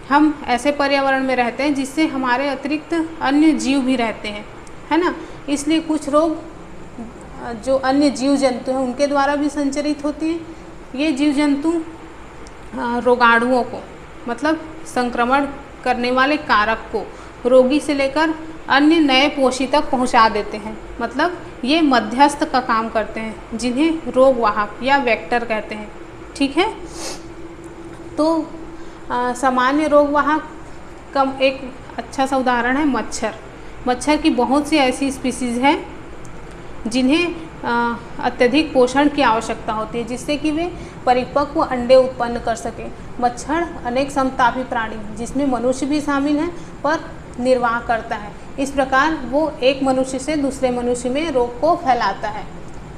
हम ऐसे पर्यावरण में रहते हैं जिससे हमारे अतिरिक्त अन्य जीव भी रहते हैं, है ना। इसलिए कुछ रोग जो अन्य जीव जंतु हैं उनके द्वारा भी संचरित होती हैं। ये जीव जंतु रोगाणुओं को मतलब संक्रमण करने वाले कारक को रोगी से लेकर अन्य नए पोषी तक पहुंचा देते हैं। मतलब ये मध्यस्थ का काम करते हैं, जिन्हें रोगवाहक या वेक्टर कहते हैं, ठीक है। तो सामान्य रोगवाहक का एक अच्छा सा उदाहरण है मच्छर की बहुत सी ऐसी स्पीसीज़ हैं जिन्हें अत्यधिक पोषण की आवश्यकता होती है जिससे कि वे परिपक्व अंडे उत्पन्न कर सकें। मच्छर अनेक समतापी प्राणी जिसमें मनुष्य भी शामिल है पर निर्वाह करता है। इस प्रकार वो एक मनुष्य से दूसरे मनुष्य में रोग को फैलाता है।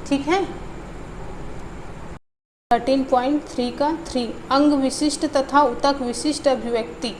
ठीक है। 13.3 का 3 अंग विशिष्ट तथा ऊतक विशिष्ट अभिव्यक्ति।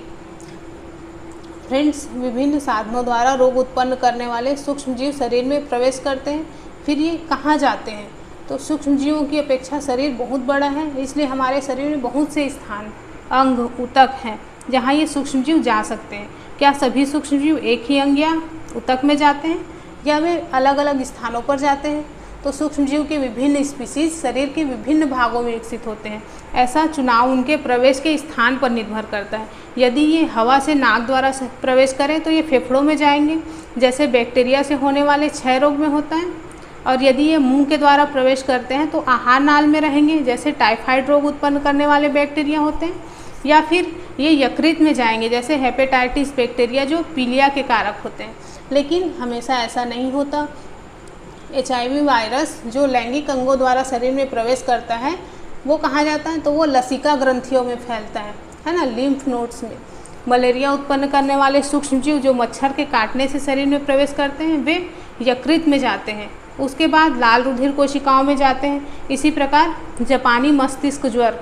फ्रेंड्स, विभिन्न साधनों द्वारा रोग उत्पन्न करने वाले सूक्ष्म जीव शरीर में प्रवेश करते हैं। फिर ये कहाँ जाते हैं? तो सूक्ष्म जीवों की अपेक्षा शरीर बहुत बड़ा है, इसलिए हमारे शरीर में बहुत से स्थान, अंग, ऊतक हैं जहाँ ये सूक्ष्म जीव जा सकते हैं। क्या सभी सूक्ष्म जीव एक ही अंग या ऊतक में जाते हैं या वे अलग अलग स्थानों पर जाते हैं? तो सूक्ष्म जीव के विभिन्न स्पीसीज शरीर के विभिन्न भागों में विकसित होते हैं। ऐसा चुनाव उनके प्रवेश के स्थान पर निर्भर करता है। यदि ये हवा से नाक द्वारा प्रवेश करें तो ये फेफड़ों में जाएंगे, जैसे बैक्टीरिया से होने वाले क्षय रोग में होता है। और यदि ये मुंह के द्वारा प्रवेश करते हैं तो आहार नाल में रहेंगे, जैसे टाइफाइड रोग उत्पन्न करने वाले बैक्टीरिया होते हैं। या फिर ये यकृत में जाएंगे, जैसे हेपेटाइटिस बैक्टीरिया जो पीलिया के कारक होते हैं। लेकिन हमेशा ऐसा नहीं होता। HIV वायरस जो लैंगिक अंगों द्वारा शरीर में प्रवेश करता है वो कहाँ जाता है? तो वो लसिका ग्रंथियों में फैलता है ना, लिम्फ नोड्स में। मलेरिया उत्पन्न करने वाले सूक्ष्म जीव जो मच्छर के काटने से शरीर में प्रवेश करते हैं वे यकृत में जाते हैं। उसके बाद लाल रुधिर कोशिकाओं में जाते हैं। इसी प्रकार जापानी मस्तिष्क ज्वर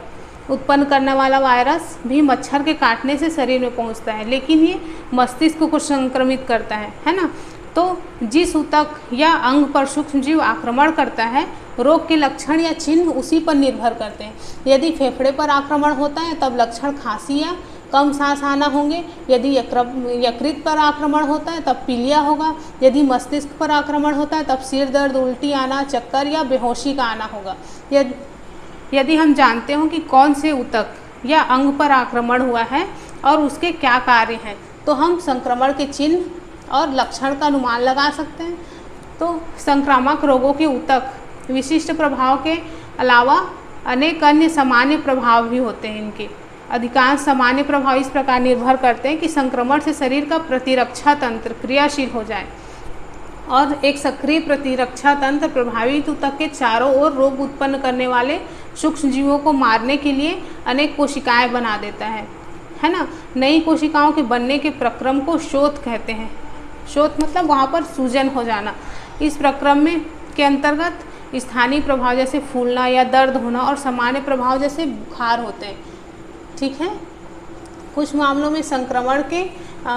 उत्पन्न करने वाला वायरस भी मच्छर के काटने से शरीर में पहुंचता है, लेकिन ये मस्तिष्क को संक्रमित करता है ना। तो जिस ऊतक या अंग पर सूक्ष्म जीव आक्रमण करता है, रोग के लक्षण या चिन्ह उसी पर निर्भर करते हैं। यदि फेफड़े पर आक्रमण होता है तब लक्षण खांसी या कम सांस आना होंगे। यदि यकृत पर आक्रमण होता है तब पीलिया होगा। यदि मस्तिष्क पर आक्रमण होता है तब सिर दर्द, उल्टी आना, चक्कर या बेहोशी का आना होगा। यदि हम जानते हो कि कौन से ऊतक या अंग पर आक्रमण हुआ है और उसके क्या कार्य हैं, तो हम संक्रमण के चिन्ह और लक्षण का अनुमान लगा सकते हैं। तो संक्रामक रोगों के ऊतक विशिष्ट प्रभाव के अलावा अनेक अन्य सामान्य प्रभाव भी होते हैं। इनके अधिकांश सामान्य प्रभाव इस प्रकार निर्भर करते हैं कि संक्रमण से शरीर का प्रतिरक्षा तंत्र क्रियाशील हो जाए और एक सक्रिय प्रतिरक्षा तंत्र प्रभावित ऊतक के चारों ओर रोग उत्पन्न करने वाले सूक्ष्म जीवों को मारने के लिए अनेक कोशिकाएं बना देता है ना। नई कोशिकाओं के बनने के प्रक्रम को शोथ कहते हैं। शोथ मतलब वहाँ पर सूजन हो जाना। इस प्रक्रम में के अंतर्गत स्थानीय प्रभाव जैसे फूलना या दर्द होना और सामान्य प्रभाव जैसे बुखार होते हैं। ठीक है। कुछ मामलों में संक्रमण के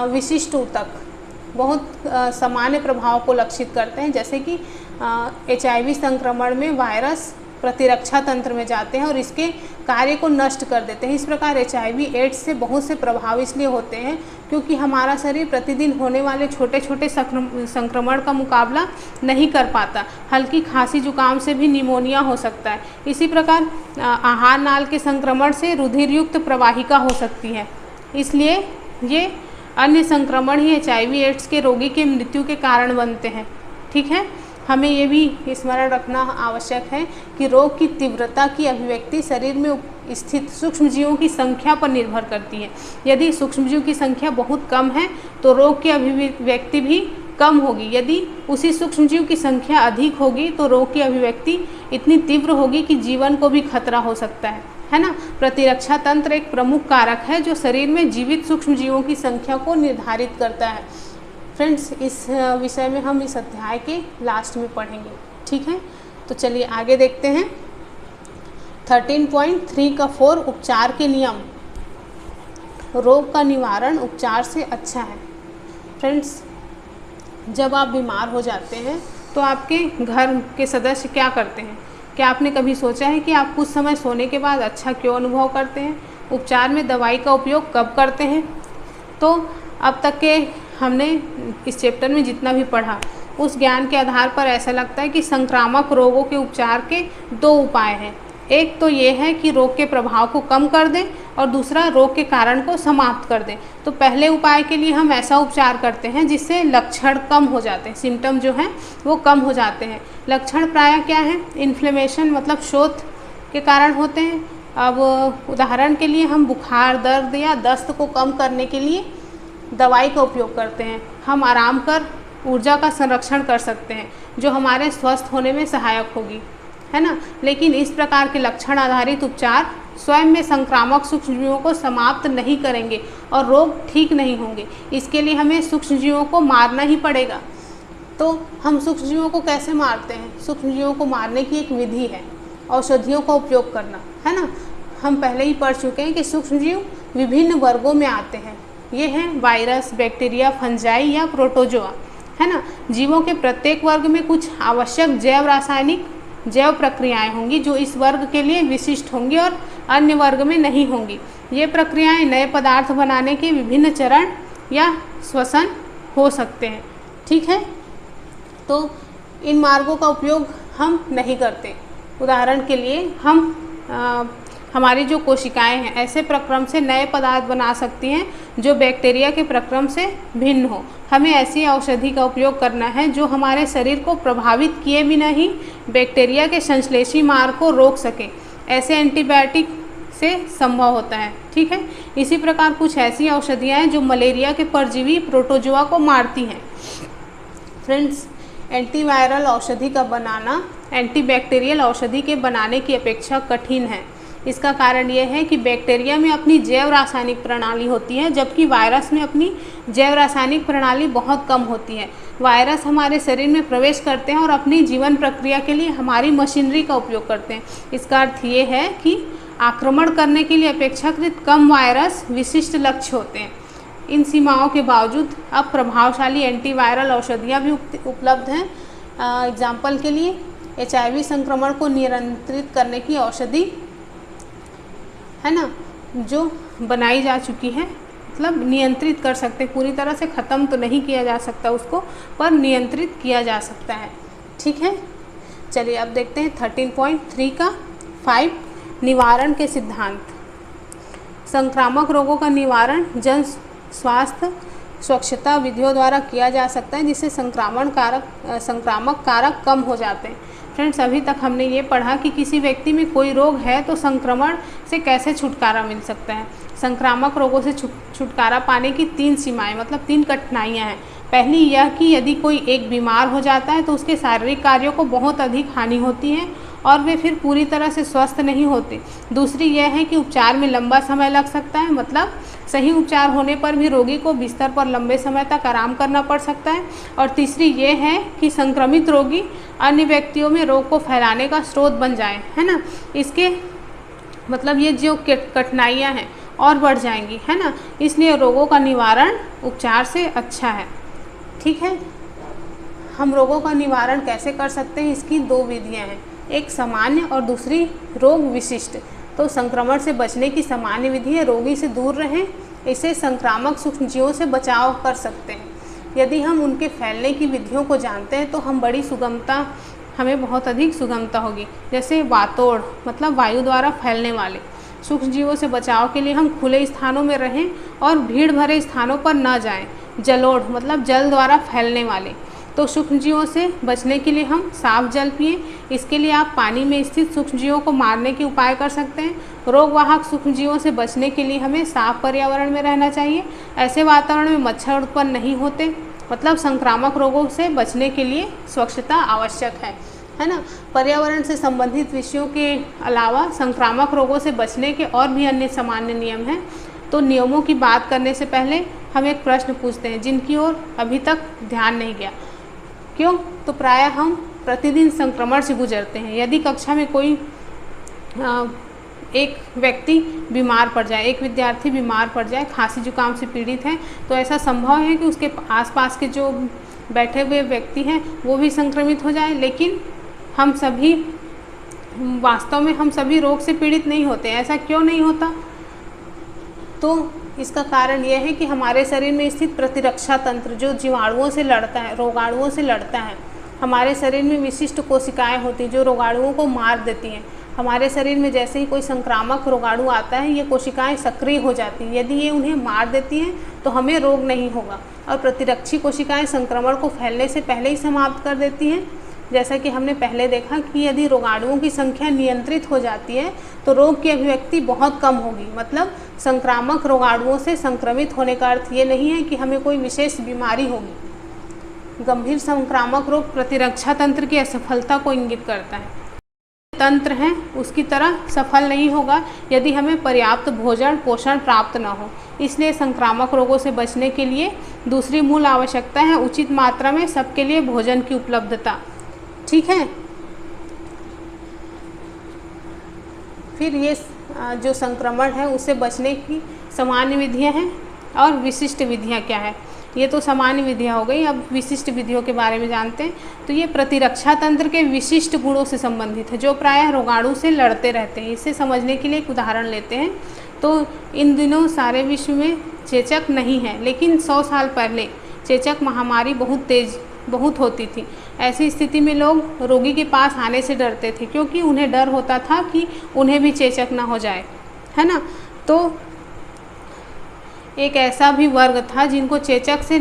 विशिष्ट ऊतक बहुत सामान्य प्रभाव को लक्षित करते हैं, जैसे कि HIV संक्रमण में वायरस प्रतिरक्षा तंत्र में जाते हैं और इसके कार्य को नष्ट कर देते हैं। इस प्रकार HIV एड्स से बहुत से प्रभाव इसलिए होते हैं क्योंकि हमारा शरीर प्रतिदिन होने वाले छोटे छोटे संक्रमण का मुकाबला नहीं कर पाता। हल्की खांसी जुकाम से भी निमोनिया हो सकता है। इसी प्रकार आहार नाल के संक्रमण से रुधिर युक्त प्रवाहिका हो सकती है। इसलिए ये अन्य संक्रमण ही HIV एड्स के रोगी के मृत्यु के कारण बनते हैं। ठीक है। हमें ये भी स्मरण रखना आवश्यक है कि रोग की तीव्रता की अभिव्यक्ति शरीर में स्थित सूक्ष्मजीवों की संख्या पर निर्भर करती है। यदि सूक्ष्मजीव की संख्या बहुत कम है तो रोग की अभिव्यक्ति भी कम होगी। यदि उसी सूक्ष्मजीव की संख्या अधिक होगी तो रोग की अभिव्यक्ति इतनी तीव्र होगी कि जीवन को भी खतरा हो सकता है ना। प्रतिरक्षा तंत्र एक प्रमुख कारक है जो शरीर में जीवित सूक्ष्मजीवों की संख्या को निर्धारित करता है। फ्रेंड्स, इस विषय में हम इस अध्याय के लास्ट में पढ़ेंगे। ठीक है। तो चलिए आगे देखते हैं। 13.3 का 4 उपचार के नियम। रोग का निवारण उपचार से अच्छा है। फ्रेंड्स, जब आप बीमार हो जाते हैं तो आपके घर के सदस्य क्या करते हैं? क्या आपने कभी सोचा है कि आप कुछ समय सोने के बाद अच्छा क्यों अनुभव करते हैं? उपचार में दवाई का उपयोग कब करते हैं? तो अब तक के हमने इस चैप्टर में जितना भी पढ़ा उस ज्ञान के आधार पर ऐसा लगता है कि संक्रामक रोगों के उपचार के 2 उपाय हैं। एक तो ये है कि रोग के प्रभाव को कम कर दें और दूसरा रोग के कारण को समाप्त कर दें। तो पहले उपाय के लिए हम ऐसा उपचार करते हैं जिससे लक्षण कम हो जाते हैं, सिम्टम जो हैं वो कम हो जाते हैं। लक्षण प्रायः क्या है? इन्फ्लेमेशन मतलब शोथ के कारण होते हैं। अब उदाहरण के लिए हम बुखार, दर्द या दस्त को कम करने के लिए दवाई का उपयोग करते हैं। हम आराम कर ऊर्जा का संरक्षण कर सकते हैं जो हमारे स्वस्थ होने में सहायक होगी, है ना। लेकिन इस प्रकार के लक्षण आधारित उपचार स्वयं में संक्रामक सूक्ष्मजीवों को समाप्त नहीं करेंगे और रोग ठीक नहीं होंगे। इसके लिए हमें सूक्ष्मजीवों को मारना ही पड़ेगा। तो हम सूक्ष्मजीवों को कैसे मारते हैं? सूक्ष्मजीवों को मारने की एक विधि है औषधियों का उपयोग करना, है ना। हम पहले ही पढ़ चुके हैं कि सूक्ष्मजीव विभिन्न वर्गों में आते हैं। ये हैं वायरस, बैक्टीरिया, फंजाई या प्रोटोजोआ, है ना। जीवों के प्रत्येक वर्ग में कुछ आवश्यक जैव प्रक्रियाएं होंगी जो इस वर्ग के लिए विशिष्ट होंगी और अन्य वर्ग में नहीं होंगी। ये प्रक्रियाएं नए पदार्थ बनाने के विभिन्न चरण या श्वसन हो सकते हैं, ठीक है। तो इन मार्गों का उपयोग हम नहीं करते। उदाहरण के लिए हमारी जो कोशिकाएं हैं ऐसे प्रक्रम से नए पदार्थ बना सकती हैं जो बैक्टीरिया के प्रक्रम से भिन्न हो। हमें ऐसी औषधि का उपयोग करना है जो हमारे शरीर को प्रभावित किए बिना ही बैक्टीरिया के संश्लेषी मार्ग को रोक सके। ऐसे एंटीबायोटिक से संभव होता है, ठीक है। इसी प्रकार कुछ ऐसी औषधियाँ हैं जो मलेरिया के परजीवी प्रोटोजोआ को मारती हैं। फ्रेंड्स, एंटीवायरल औषधि का बनाना एंटीबैक्टीरियल औषधि के बनाने की अपेक्षा कठिन है। इसका कारण यह है कि बैक्टीरिया में अपनी जैव रासायनिक प्रणाली होती है जबकि वायरस में अपनी जैव रासायनिक प्रणाली बहुत कम होती है। वायरस हमारे शरीर में प्रवेश करते हैं और अपनी जीवन प्रक्रिया के लिए हमारी मशीनरी का उपयोग करते हैं। इसका अर्थ ये है कि आक्रमण करने के लिए अपेक्षाकृत कम वायरस विशिष्ट लक्ष्य होते हैं। इन सीमाओं के बावजूद अब प्रभावशाली एंटीवायरल औषधियाँ भी उपलब्ध हैं। एग्जाम्पल के लिए HIV संक्रमण को नियंत्रित करने की औषधि, है ना, जो बनाई जा चुकी है, मतलब नियंत्रित कर सकते, पूरी तरह से ख़त्म तो नहीं किया जा सकता उसको, पर नियंत्रित किया जा सकता है, ठीक है। चलिए अब देखते हैं 13.3 का 5 निवारण के सिद्धांत। संक्रामक रोगों का निवारण जन स्वास्थ्य स्वच्छता विधियों द्वारा किया जा सकता है जिससे संक्रामक कारक कम हो जाते हैं। फ्रेंड्स, अभी तक हमने ये पढ़ा कि किसी व्यक्ति में कोई रोग है तो संक्रमण से कैसे छुटकारा मिल सकता है। संक्रामक रोगों से छुटकारा पाने की 3 सीमाएं, मतलब 3 कठिनाइयां हैं। पहली यह कि यदि कोई एक बीमार हो जाता है तो उसके शारीरिक कार्यों को बहुत अधिक हानि होती है और वे फिर पूरी तरह से स्वस्थ नहीं होते। दूसरी यह है कि उपचार में लंबा समय लग सकता है, मतलब सही उपचार होने पर भी रोगी को बिस्तर पर लंबे समय तक आराम करना पड़ सकता है। और तीसरी ये है कि संक्रमित रोगी अन्य व्यक्तियों में रोग को फैलाने का स्रोत बन जाए, है ना। इसके मतलब ये जो कठिनाइयाँ हैं और बढ़ जाएंगी, है ना। इसलिए रोगों का निवारण उपचार से अच्छा है, ठीक है। हम रोगों का निवारण कैसे कर सकते हैं, इसकी 2 विधियाँ हैं, एक सामान्य और दूसरी रोग विशिष्ट। तो संक्रमण से बचने की सामान्य विधि है रोगी से दूर रहें, इसे संक्रामक सूक्ष्मजीवों से बचाव कर सकते हैं। यदि हम उनके फैलने की विधियों को जानते हैं तो हमें बहुत अधिक सुगमता होगी। जैसे वातोड़, मतलब वायु द्वारा फैलने वाले सूक्ष्मजीवों से बचाव के लिए हम खुले स्थानों में रहें और भीड़ भरे स्थानों पर न जाएं। जलोढ़, मतलब जल द्वारा फैलने वाले, तो सूक्ष्मजीवों से बचने के लिए हम साफ जल पिएं। इसके लिए आप पानी में स्थित सूक्ष्मजीवों को मारने के उपाय कर सकते हैं। रोगवाहक सूक्ष्मजीवों से बचने के लिए हमें साफ पर्यावरण में रहना चाहिए। ऐसे वातावरण में मच्छर उत्पन्न नहीं होते, मतलब संक्रामक रोगों से बचने के लिए स्वच्छता आवश्यक है ना। पर्यावरण से संबंधित विषयों के अलावा संक्रामक रोगों से बचने के और भी अन्य सामान्य नियम हैं। तो नियमों की बात करने से पहले हम एक प्रश्न पूछते हैं जिनकी ओर अभी तक ध्यान नहीं गया। क्यों? तो प्रायः हम प्रतिदिन संक्रमण से गुजरते हैं। यदि कक्षा में कोई एक व्यक्ति बीमार पड़ जाए, एक विद्यार्थी बीमार पड़ जाए, खांसी जुकाम से पीड़ित है, तो ऐसा संभव है कि उसके आसपास के जो बैठे हुए व्यक्ति हैं वो भी संक्रमित हो जाए। लेकिन वास्तव में हम सभी रोग से पीड़ित नहीं होते। ऐसा क्यों नहीं होता? तो इसका कारण यह है कि हमारे शरीर में स्थित प्रतिरक्षा तंत्र जो जीवाणुओं से लड़ता है, रोगाणुओं से लड़ता है, हमारे शरीर में विशिष्ट कोशिकाएं होती हैं जो रोगाणुओं को मार देती हैं। हमारे शरीर में जैसे ही कोई संक्रामक रोगाणु आता है, ये कोशिकाएं सक्रिय हो जाती हैं। यदि ये उन्हें मार देती हैं तो हमें रोग नहीं होगा, और प्रतिरक्षी कोशिकाएं संक्रमण को फैलने से पहले ही समाप्त कर देती हैं। जैसा कि हमने पहले देखा कि यदि रोगाणुओं की संख्या नियंत्रित हो जाती है तो रोग की अभिव्यक्ति बहुत कम होगी। मतलब संक्रामक रोगाणुओं से संक्रमित होने का अर्थ ये नहीं है कि हमें कोई विशेष बीमारी होगी। गंभीर संक्रामक रोग प्रतिरक्षा तंत्र की असफलता को इंगित करता है। तंत्र हैं उसकी तरह सफल नहीं होगा यदि हमें पर्याप्त भोजन पोषण प्राप्त न हो। इसलिए संक्रामक रोगों से बचने के लिए दूसरी मूल आवश्यकता है उचित मात्रा में सबके लिए भोजन की उपलब्धता। ठीक है, फिर ये जो संक्रमण है उससे बचने की सामान्य विधियां हैं और विशिष्ट विधियां क्या है। ये तो सामान्य विधियां हो गई, अब विशिष्ट विधियों के बारे में जानते हैं। तो ये प्रतिरक्षा तंत्र के विशिष्ट गुणों से संबंधित है जो प्रायः रोगाणु से लड़ते रहते हैं। इसे समझने के लिए एक उदाहरण लेते हैं। तो इन दिनों सारे विश्व में चेचक नहीं है, लेकिन 100 साल पहले चेचक महामारी बहुत होती थी। ऐसी स्थिति में लोग रोगी के पास आने से डरते थे क्योंकि उन्हें डर होता था कि उन्हें भी चेचक ना हो जाए, है ना। तो एक ऐसा भी वर्ग था जिनको चेचक से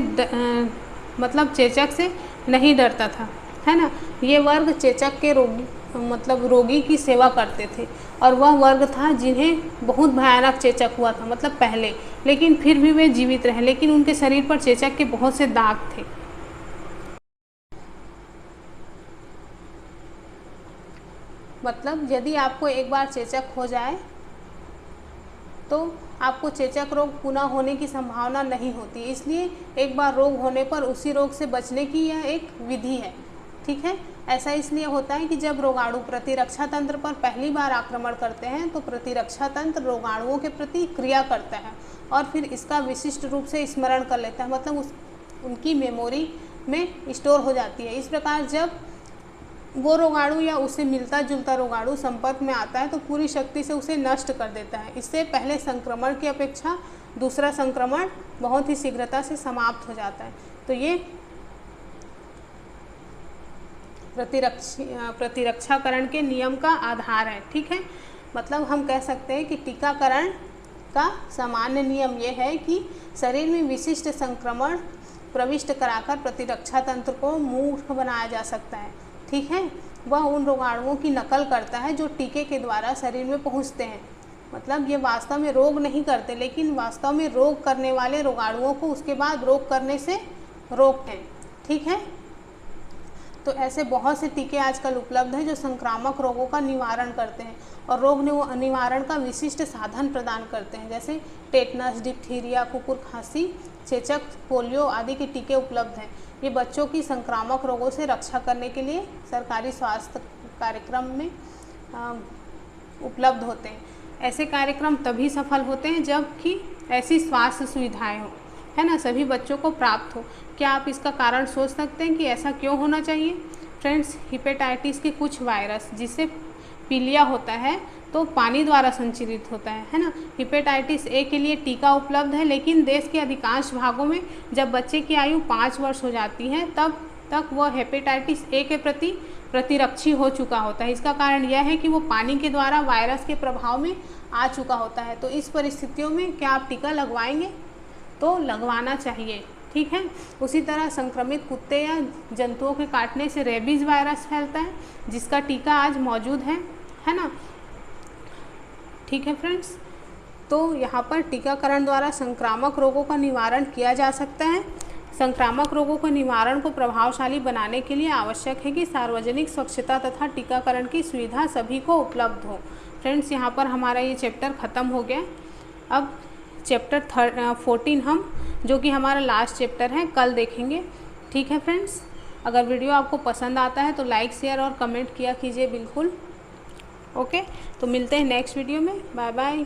नहीं डरता था, है ना। ये वर्ग चेचक के रोगी की सेवा करते थे और वह वर्ग था जिन्हें बहुत भयानक चेचक हुआ था पहले, लेकिन फिर भी वे जीवित रहे, लेकिन उनके शरीर पर चेचक के बहुत से दाग थे। यदि आपको एक बार चेचक हो जाए तो आपको चेचक रोग पुनः होने की संभावना नहीं होती। इसलिए एक बार रोग होने पर उसी रोग से बचने की यह एक विधि है। ठीक है, ऐसा इसलिए होता है कि जब रोगाणु प्रतिरक्षा तंत्र पर पहली बार आक्रमण करते हैं तो प्रतिरक्षा तंत्र रोगाणुओं के प्रति क्रिया करता है और फिर इसका विशिष्ट रूप से स्मरण कर लेता है, उनकी मेमोरी में स्टोर हो जाती है। इस प्रकार जब वो रोगाणु या उससे मिलता जुलता रोगाणु संपर्क में आता है तो पूरी शक्ति से उसे नष्ट कर देता है। इससे पहले संक्रमण की अपेक्षा दूसरा संक्रमण बहुत ही शीघ्रता से समाप्त हो जाता है। तो ये प्रतिरक्षाकरण के नियम का आधार है। ठीक है, हम कह सकते हैं कि टीकाकरण का सामान्य नियम यह है कि शरीर में विशिष्ट संक्रमण प्रविष्ट कराकर प्रतिरक्षा तंत्र को मूर्ख बनाया जा सकता है। ठीक है, वह उन रोगाणुओं की नकल करता है जो टीके के द्वारा शरीर में पहुंचते हैं। ये वास्तव में रोग नहीं करते, लेकिन वास्तव में रोग करने वाले रोगाणुओं को उसके बाद रोग करने से रोकते हैं। ठीक है, तो ऐसे बहुत से टीके आजकल उपलब्ध हैं जो संक्रामक रोगों का निवारण करते हैं और रोग निवारण का विशिष्ट साधन प्रदान करते हैं, जैसे टेटनस, डिप्थीरिया, कुकुर खांसी, चेचक, पोलियो आदि के टीके उपलब्ध हैं। ये बच्चों की संक्रामक रोगों से रक्षा करने के लिए सरकारी स्वास्थ्य कार्यक्रम में उपलब्ध होते हैं। ऐसे कार्यक्रम तभी सफल होते हैं जबकि ऐसी स्वास्थ्य सुविधाएं हो, है ना, सभी बच्चों को प्राप्त हो। क्या आप इसका कारण सोच सकते हैं कि ऐसा क्यों होना चाहिए? फ्रेंड्स, हेपेटाइटिस के कुछ वायरस जिससे पीलिया होता है तो पानी द्वारा संचरित होता है ना। हेपेटाइटिस ए के लिए टीका उपलब्ध है, लेकिन देश के अधिकांश भागों में जब बच्चे की आयु 5 वर्ष हो जाती है तब तक वह हेपेटाइटिस ए के प्रति प्रतिरक्षी हो चुका होता है। इसका कारण यह है कि वो पानी के द्वारा वायरस के प्रभाव में आ चुका होता है। तो इस परिस्थितियों में क्या आप टीका लगवाएंगे? तो लगवाना चाहिए। ठीक है, उसी तरह संक्रमित कुत्ते या जंतुओं के काटने से रेबीज वायरस फैलता है जिसका टीका आज मौजूद है ना। ठीक है फ्रेंड्स, तो यहाँ पर टीकाकरण द्वारा संक्रामक रोगों का निवारण किया जा सकता है। संक्रामक रोगों के निवारण को प्रभावशाली बनाने के लिए आवश्यक है कि सार्वजनिक स्वच्छता तथा टीकाकरण की सुविधा सभी को उपलब्ध हो। फ्रेंड्स, यहाँ पर हमारा ये चैप्टर ख़त्म हो गया। अब चैप्टर 14 हम, जो कि हमारा लास्ट चैप्टर है, कल देखेंगे। ठीक है फ्रेंड्स, अगर वीडियो आपको पसंद आता है तो लाइक, शेयर और कमेंट किया कीजिए बिल्कुल। ओके, तो मिलते हैं नेक्स्ट वीडियो में। Bye bye.